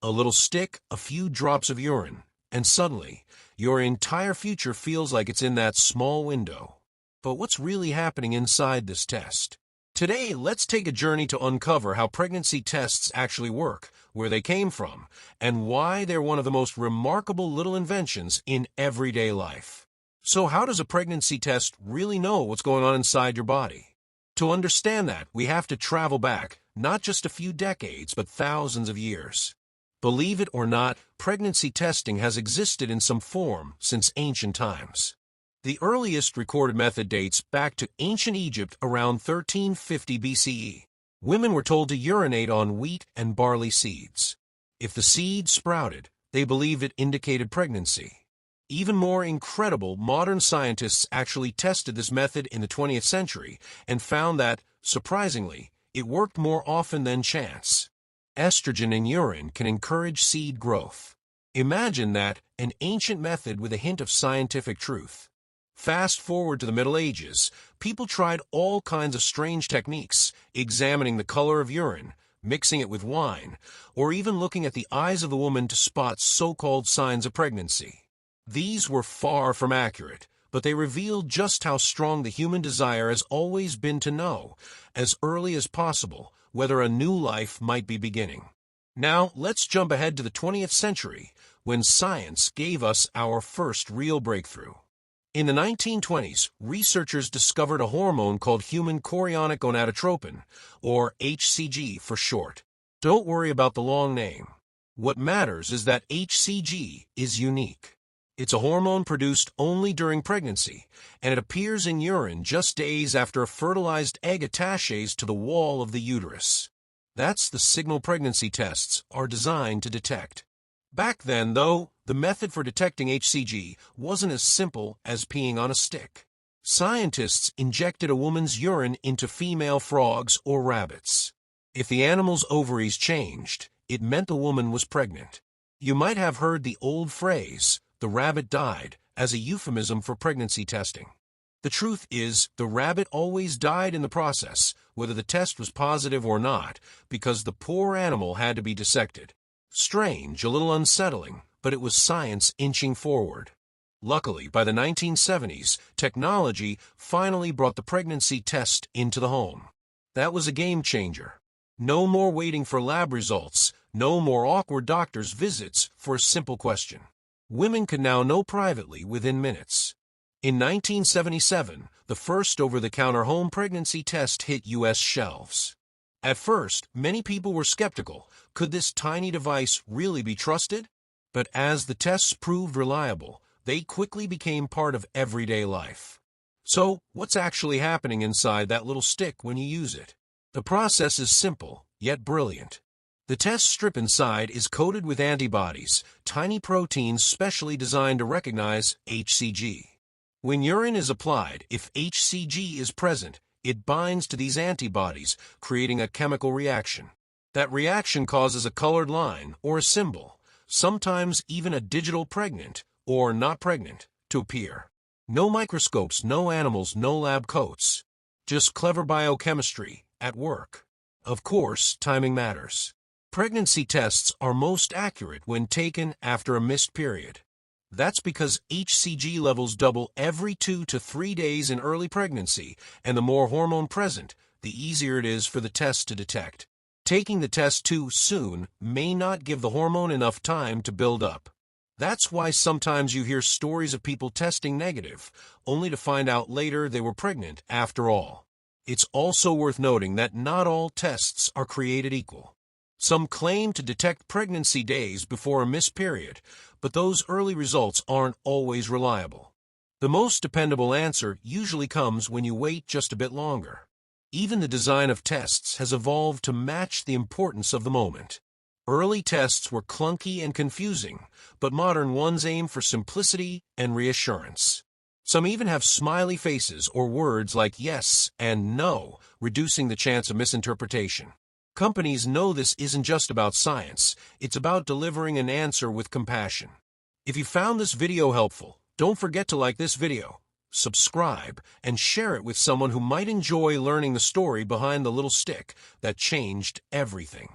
A little stick, a few drops of urine, and suddenly, your entire future feels like it's in that small window. But what's really happening inside this test? Today, let's take a journey to uncover how pregnancy tests actually work, where they came from, and why they're one of the most remarkable little inventions in everyday life. So how does a pregnancy test really know what's going on inside your body? To understand that, we have to travel back, not just a few decades, but thousands of years. Believe it or not, pregnancy testing has existed in some form since ancient times. The earliest recorded method dates back to ancient Egypt around 1350 BCE. Women were told to urinate on wheat and barley seeds. If the seed sprouted, they believed it indicated pregnancy. Even more incredible, modern scientists actually tested this method in the 20th century and found that, surprisingly, it worked more often than chance. Estrogen in urine can encourage seed growth. Imagine that, an ancient method with a hint of scientific truth. Fast forward to the Middle Ages, people tried all kinds of strange techniques, examining the color of urine, mixing it with wine, or even looking at the eyes of the woman to spot so-called signs of pregnancy. These were far from accurate, but they revealed just how strong the human desire has always been to know, as early as possible, whether a new life might be beginning. Now, let's jump ahead to the 20th century, when science gave us our first real breakthrough. In the 1920s, researchers discovered a hormone called human chorionic gonadotropin, or HCG for short. Don't worry about the long name. What matters is that HCG is unique. It's a hormone produced only during pregnancy, and it appears in urine just days after a fertilized egg attaches to the wall of the uterus. That's the signal pregnancy tests are designed to detect. Back then, though, the method for detecting HCG wasn't as simple as peeing on a stick. Scientists injected a woman's urine into female frogs or rabbits. If the animal's ovaries changed, it meant the woman was pregnant. You might have heard the old phrase, "the rabbit died," as a euphemism for pregnancy testing. The truth is, the rabbit always died in the process, whether the test was positive or not, because the poor animal had to be dissected. Strange, a little unsettling, but it was science inching forward. Luckily, by the 1970s, technology finally brought the pregnancy test into the home. That was a game changer. No more waiting for lab results, no more awkward doctor's visits for a simple question. Women could now know privately within minutes. In 1977, the first over-the-counter home pregnancy test hit U.S. shelves. At first, many people were skeptical. Could this tiny device really be trusted? But as the tests proved reliable, they quickly became part of everyday life. So, what's actually happening inside that little stick when you use it? The process is simple, yet brilliant. The test strip inside is coated with antibodies, tiny proteins specially designed to recognize HCG. When urine is applied, if HCG is present, it binds to these antibodies, creating a chemical reaction. That reaction causes a colored line or a symbol, sometimes even a digital pregnant or not pregnant, to appear. No microscopes, no animals, no lab coats. Just clever biochemistry at work. Of course, timing matters. Pregnancy tests are most accurate when taken after a missed period. That's because HCG levels double every 2 to 3 days in early pregnancy, and the more hormone present, the easier it is for the test to detect. Taking the test too soon may not give the hormone enough time to build up. That's why sometimes you hear stories of people testing negative, only to find out later they were pregnant after all. It's also worth noting that not all tests are created equal. Some claim to detect pregnancy days before a missed period, but those early results aren't always reliable. The most dependable answer usually comes when you wait just a bit longer. Even the design of tests has evolved to match the importance of the moment. Early tests were clunky and confusing, but modern ones aim for simplicity and reassurance. Some even have smiley faces or words like yes and no, reducing the chance of misinterpretation. Companies know this isn't just about science, it's about delivering an answer with compassion. If you found this video helpful, don't forget to like this video, subscribe, and share it with someone who might enjoy learning the story behind the little stick that changed everything.